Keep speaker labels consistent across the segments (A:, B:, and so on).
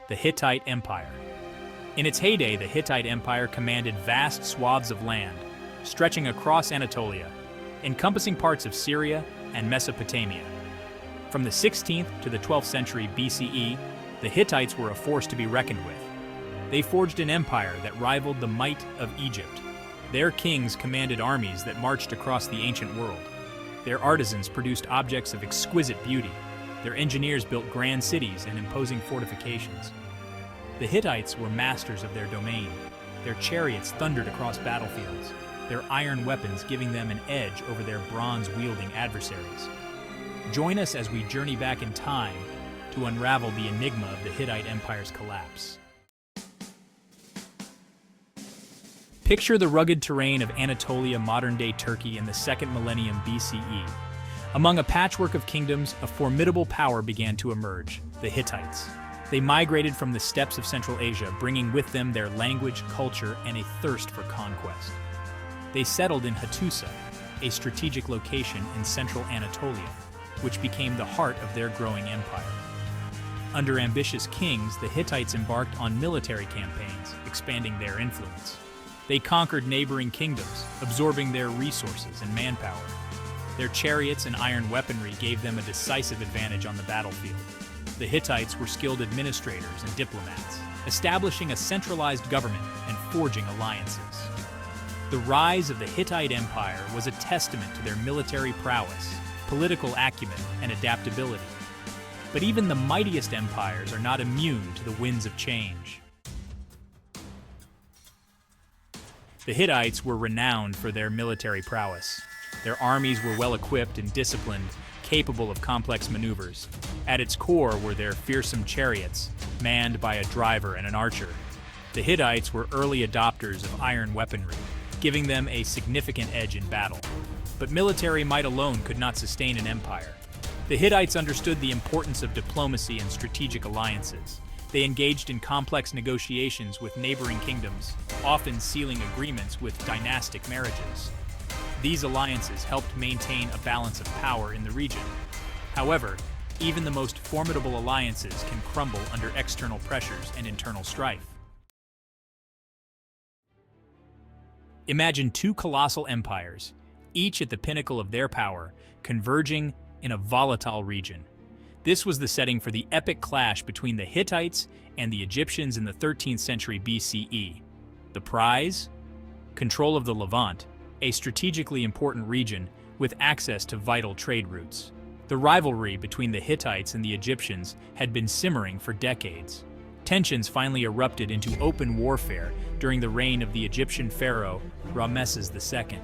A: the Hittite Empire. In its heyday, the Hittite Empire commanded vast swaths of land, stretching across Anatolia, encompassing parts of Syria and Mesopotamia. From the 16th to the 12th century BCE, the Hittites were a force to be reckoned with. They forged an empire that rivaled the might of Egypt. Their kings commanded armies that marched across the ancient world. Their artisans produced objects of exquisite beauty. Their engineers built grand cities and imposing fortifications. The Hittites were masters of their domain. Their chariots thundered across battlefields, their iron weapons giving them an edge over their bronze-wielding adversaries. Join us as we journey back in time to unravel the enigma of the Hittite Empire's collapse. Picture the rugged terrain of Anatolia, modern-day Turkey, in the 2nd millennium BCE. Among a patchwork of kingdoms, a formidable power began to emerge, the Hittites. They migrated from the steppes of Central Asia, bringing with them their language, culture, and a thirst for conquest. They settled in Hattusa, a strategic location in central Anatolia, which became the heart of their growing empire. Under ambitious kings, the Hittites embarked on military campaigns, expanding their influence. They conquered neighboring kingdoms, absorbing their resources and manpower. Their chariots and iron weaponry gave them a decisive advantage on the battlefield. The Hittites were skilled administrators and diplomats, establishing a centralized government and forging alliances. The rise of the Hittite Empire was a testament to their military prowess, political acumen, and adaptability. But even the mightiest empires are not immune to the winds of change. The Hittites were renowned for their military prowess. Their armies were well-equipped and disciplined, capable of complex maneuvers. At its core were their fearsome chariots, manned by a driver and an archer. The Hittites were early adopters of iron weaponry, giving them a significant edge in battle. But military might alone could not sustain an empire. The Hittites understood the importance of diplomacy and strategic alliances. They engaged in complex negotiations with neighboring kingdoms, often sealing agreements with dynastic marriages. These alliances helped maintain a balance of power in the region. However, even the most formidable alliances can crumble under external pressures and internal strife. Imagine two colossal empires, each at the pinnacle of their power, converging in a volatile region. This was the setting for the epic clash between the Hittites and the Egyptians in the 13th century BCE. The prize? Control of the Levant, a strategically important region with access to vital trade routes. The rivalry between the Hittites and the Egyptians had been simmering for decades. Tensions finally erupted into open warfare during the reign of the Egyptian pharaoh Ramesses II.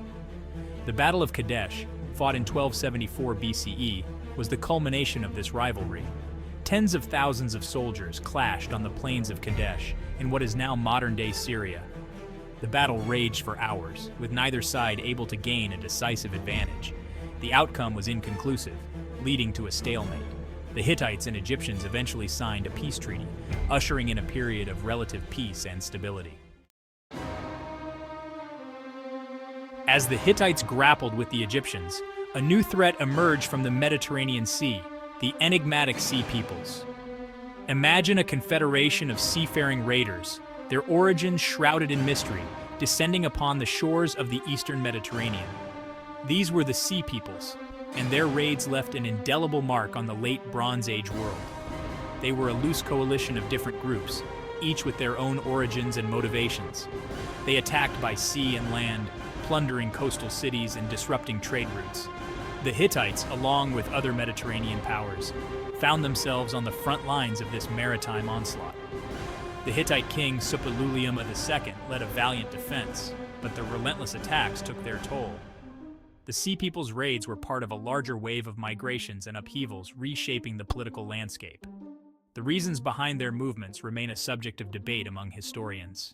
A: The Battle of Kadesh, fought in 1274 BCE, was the culmination of this rivalry. Tens of thousands of soldiers clashed on the plains of Kadesh in what is now modern-day Syria. The battle raged for hours, with neither side able to gain a decisive advantage. The outcome was inconclusive, leading to a stalemate. The Hittites and Egyptians eventually signed a peace treaty, ushering in a period of relative peace and stability. As the Hittites grappled with the Egyptians, a new threat emerged from the Mediterranean Sea, the enigmatic sea peoples. Imagine a confederation of seafaring raiders, their origins shrouded in mystery, descending upon the shores of the eastern Mediterranean. These were the sea peoples, and their raids left an indelible mark on the late Bronze Age world. They were a loose coalition of different groups, each with their own origins and motivations. They attacked by sea and land, plundering coastal cities and disrupting trade routes. The Hittites, along with other Mediterranean powers, found themselves on the front lines of this maritime onslaught. The Hittite king Suppiluliuma II led a valiant defense, but the relentless attacks took their toll. The Sea People's raids were part of a larger wave of migrations and upheavals reshaping the political landscape. The reasons behind their movements remain a subject of debate among historians.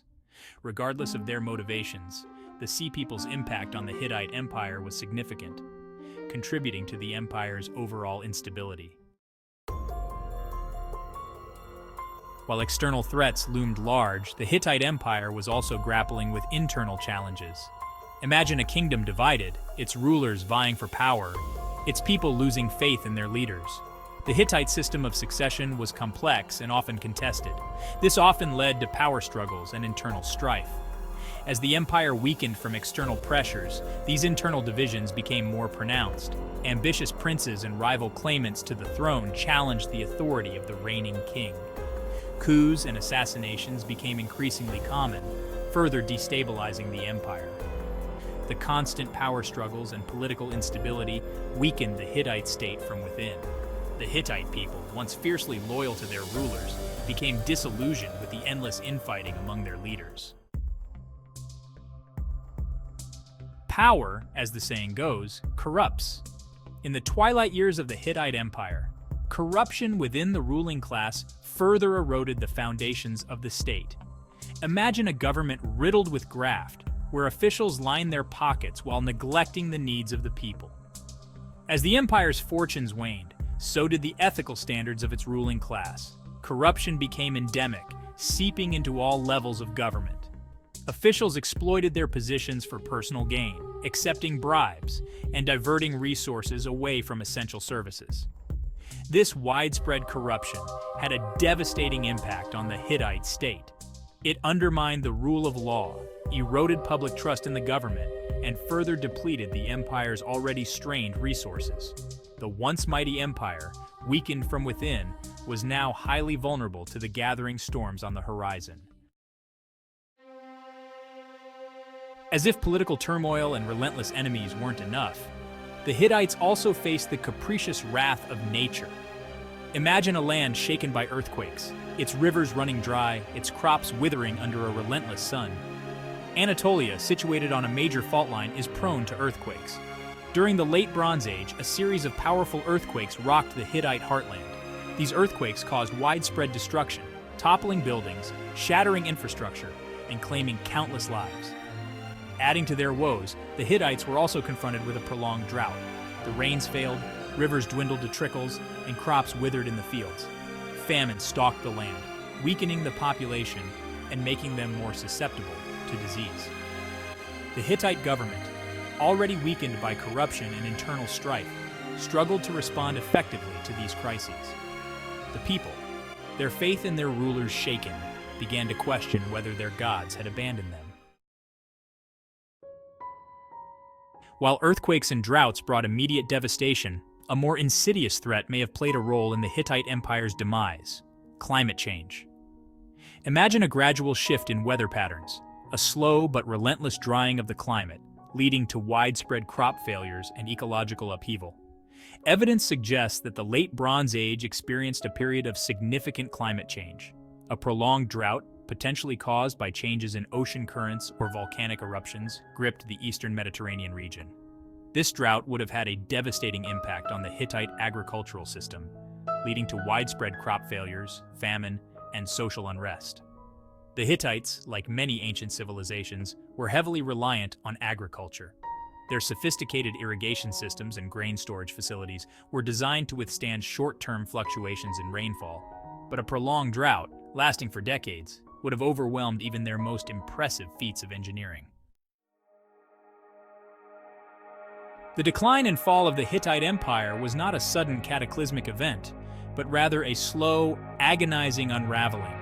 A: Regardless of their motivations, the Sea People's impact on the Hittite Empire was significant, contributing to the empire's overall instability. While external threats loomed large, the Hittite Empire was also grappling with internal challenges. Imagine a kingdom divided, its rulers vying for power, its people losing faith in their leaders. The Hittite system of succession was complex and often contested. This often led to power struggles and internal strife. As the empire weakened from external pressures, these internal divisions became more pronounced. Ambitious princes and rival claimants to the throne challenged the authority of the reigning king. Coups and assassinations became increasingly common, further destabilizing the empire. The constant power struggles and political instability weakened the Hittite state from within. The Hittite people, once fiercely loyal to their rulers, became disillusioned with the endless infighting among their leaders. Power, as the saying goes, corrupts. In the twilight years of the Hittite Empire, corruption within the ruling class further eroded the foundations of the state. Imagine a government riddled with graft, where officials line their pockets while neglecting the needs of the people. As the empire's fortunes waned, so did the ethical standards of its ruling class. Corruption became endemic, seeping into all levels of government. Officials exploited their positions for personal gain, accepting bribes, and diverting resources away from essential services. This widespread corruption had a devastating impact on the Hittite state. It undermined the rule of law, eroded public trust in the government, and further depleted the empire's already strained resources. The once mighty empire, weakened from within, was now highly vulnerable to the gathering storms on the horizon. As if political turmoil and relentless enemies weren't enough, the Hittites also faced the capricious wrath of nature. Imagine a land shaken by earthquakes, its rivers running dry, its crops withering under a relentless sun. Anatolia, situated on a major fault line, is prone to earthquakes. During the Late Bronze Age, a series of powerful earthquakes rocked the Hittite heartland. These earthquakes caused widespread destruction, toppling buildings, shattering infrastructure, and claiming countless lives. Adding to their woes, the Hittites were also confronted with a prolonged drought. The rains failed, rivers dwindled to trickles, and crops withered in the fields. Famine stalked the land, weakening the population and making them more susceptible to disease. The Hittite government, already weakened by corruption and internal strife, struggled to respond effectively to these crises. The people, their faith in their rulers shaken, began to question whether their gods had abandoned them. While earthquakes and droughts brought immediate devastation, a more insidious threat may have played a role in the Hittite Empire's demise: climate change. Imagine a gradual shift in weather patterns, a slow but relentless drying of the climate, leading to widespread crop failures and ecological upheaval. Evidence suggests that the Late Bronze Age experienced a period of significant climate change. A prolonged drought, potentially caused by changes in ocean currents or volcanic eruptions, gripped the eastern Mediterranean region. This drought would have had a devastating impact on the Hittite agricultural system, leading to widespread crop failures, famine, and social unrest. The Hittites, like many ancient civilizations, were heavily reliant on agriculture. Their sophisticated irrigation systems and grain storage facilities were designed to withstand short-term fluctuations in rainfall, but a prolonged drought, lasting for decades, would have overwhelmed even their most impressive feats of engineering. The decline and fall of the Hittite Empire was not a sudden cataclysmic event, but rather a slow, agonizing unraveling.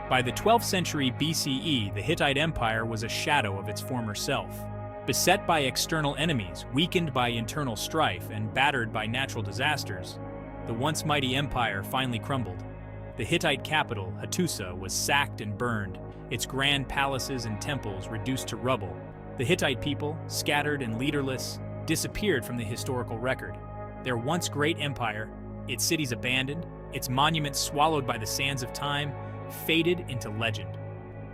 A: By the 12th century BCE, the Hittite Empire was a shadow of its former self. Beset by external enemies, weakened by internal strife, and battered by natural disasters, the once mighty empire finally crumbled. The Hittite capital, Hattusa, was sacked and burned, its grand palaces and temples reduced to rubble. The Hittite people, scattered and leaderless, disappeared from the historical record. Their once great empire, its cities abandoned, its monuments swallowed by the sands of time, faded into legend.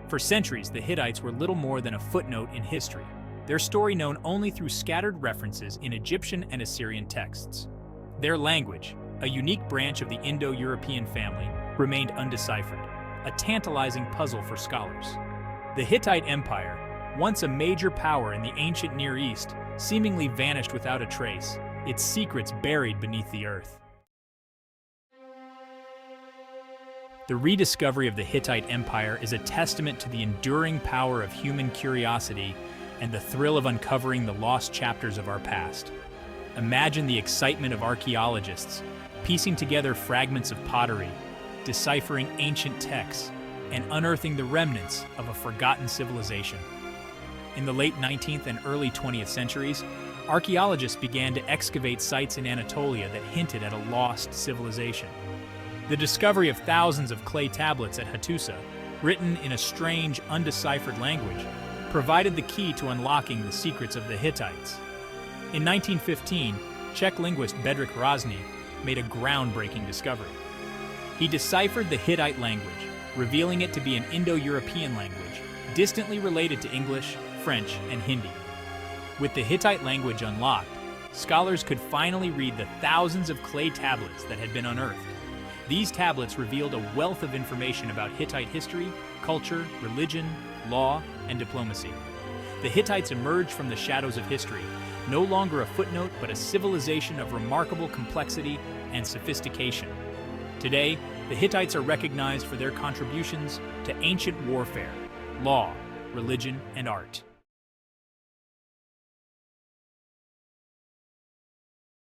A: For centuries, the Hittites were little more than a footnote in history, their story known only through scattered references in Egyptian and Assyrian texts. Their language, a unique branch of the Indo-European family, remained undeciphered, a tantalizing puzzle for scholars. The Hittite Empire, once a major power in the ancient Near East, seemingly vanished without a trace, its secrets buried beneath the earth. The rediscovery of the Hittite Empire is a testament to the enduring power of human curiosity and the thrill of uncovering the lost chapters of our past. Imagine the excitement of archaeologists piecing together fragments of pottery, deciphering ancient texts, and unearthing the remnants of a forgotten civilization. In the late 19th and early 20th centuries, archaeologists began to excavate sites in Anatolia that hinted at a lost civilization. The discovery of thousands of clay tablets at Hattusa, written in a strange, undeciphered language, provided the key to unlocking the secrets of the Hittites. In 1915, Czech linguist Bedřich Hrozný made a groundbreaking discovery. He deciphered the Hittite language, revealing it to be an Indo-European language, distantly related to English, French, and Hindi. With the Hittite language unlocked, scholars could finally read the thousands of clay tablets that had been unearthed. These tablets revealed a wealth of information about Hittite history, culture, religion, law, and diplomacy. The Hittites emerged from the shadows of history, no longer a footnote but a civilization of remarkable complexity and sophistication. Today, the Hittites are recognized for their contributions to ancient warfare, law, religion, and art.